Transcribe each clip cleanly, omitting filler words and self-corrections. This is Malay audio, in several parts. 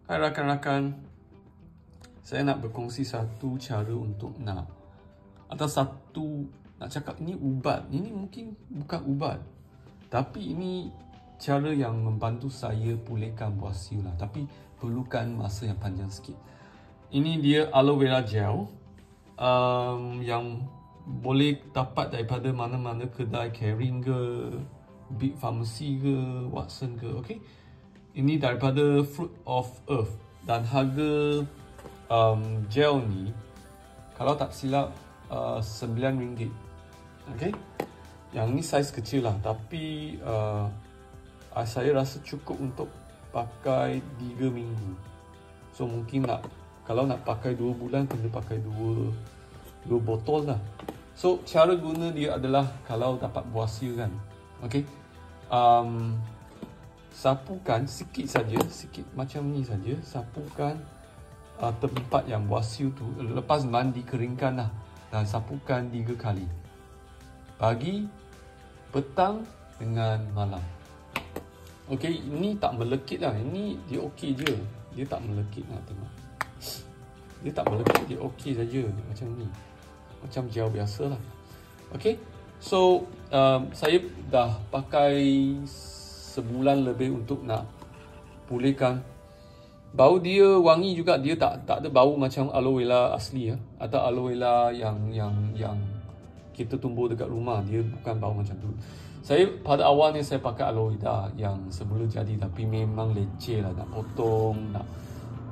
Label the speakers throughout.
Speaker 1: Hai rakan-rakan, saya nak berkongsi satu cara untuk nak cakap ini ubat. Ini mungkin bukan ubat, tapi ini cara yang membantu saya pulihkan buah siu lah. Tapi perlukan masa yang panjang sikit. Ini dia aloe vera gel yang boleh dapat daripada mana-mana kedai, Caring ke, Big Pharmacy ke, Watson ke, okey. Ini daripada Fruit of Earth dan harga gel ni kalau tak silap RM9. Okey. Yang ni saiz kecil lah, tapi saya rasa cukup untuk pakai 3 minggu. So mungkin kalau nak pakai 2 bulan kena pakai 2 botol lah. So cara guna dia adalah kalau dapat buah siu kan. Okey. Sapukan sikit saja, sikit macam ni saja, sapukan tempat yang buah siu tu, lepas mandi keringkan lah, dan sapukan 3 kali. Pagi, petang dengan malam. Okey, ini tak melekit lah, ini dia okey je. Dia tak melekit lah, tengok. Dia tak melekit, dia okey saja macam ni. Macam gel biasa lah. Okey, so saya dah pakai sebulan lebih untuk nak pulihkan. Bau dia wangi juga, dia tak ada bau macam aloe vera asli ya, atau aloe vera yang kita tumbuh dekat rumah. Dia bukan bau macam tu. Saya pada awalnya saya pakai aloe vera yang sebelum jadi, tapi memang leceh lah nak potong,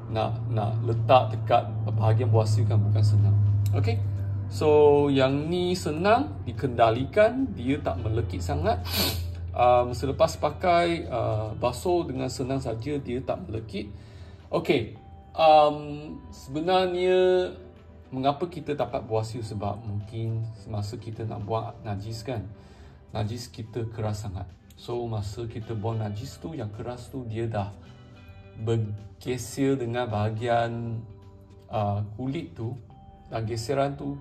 Speaker 1: nak letak dekat bahagian buah siu kan, bukan senang. Okey. So yang ni senang dikendalikan, dia tak melekit sangat. Selepas pakai, basuh dengan senang saja, dia tak melekit. Okey, sebenarnya mengapa kita dapat buah siu? Sebab mungkin semasa kita nak buang najis kan, najis kita keras sangat. So masa kita buang najis tu, yang keras tu dia dah bergeser dengan bahagian kulit tu, dan geseran tu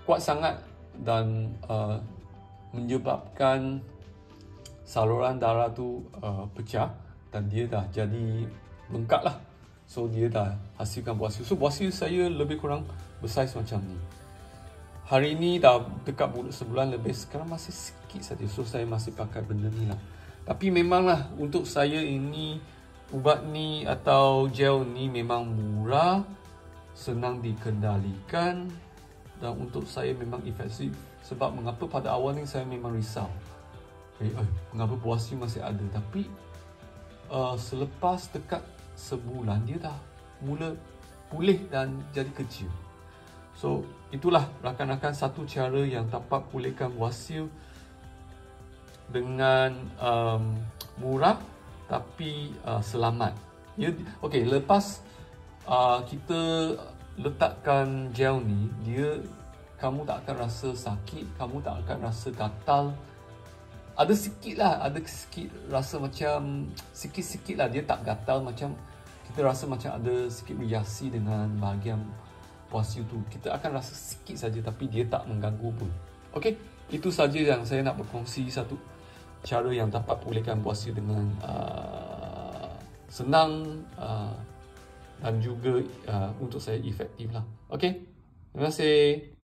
Speaker 1: kuat sangat dan menyebabkan saluran darah tu pecah dan dia dah jadi bengkak lah. So dia dah hasilkan buah siu. So buah siu saya lebih kurang bersaiz macam ni. Hari ni dah dekat sebulan lebih, sekarang masih sikit saja. So saya masih pakai benda ni lah. Tapi memanglah untuk saya ini, ubat ni atau gel ni memang murah, senang dikendalikan, dan untuk saya memang efektif. Sebab mengapa pada awal ni saya memang risau, mengapa buah siu masih ada. Tapi selepas dekat sebulan dia dah mula pulih dan jadi kecil. So itulah rakan-rakan satu cara yang dapat pulihkan buah siu dengan murah tapi selamat. Okey, lepas kita letakkan gel ni, kamu tak akan rasa sakit, kamu tak akan rasa gatal. Ada sikit lah, ada sikit rasa macam sikit-sikit lah, dia tak gatal, macam kita rasa macam ada sikit reaksi dengan bahagian buah siu tu. Kita akan rasa sikit saja, tapi dia tak mengganggu pun. Okey, itu saja yang saya nak berkongsi, satu cara yang dapat pulihkan buah siu dengan senang dan juga untuk saya efektif lah. Okey, terima kasih.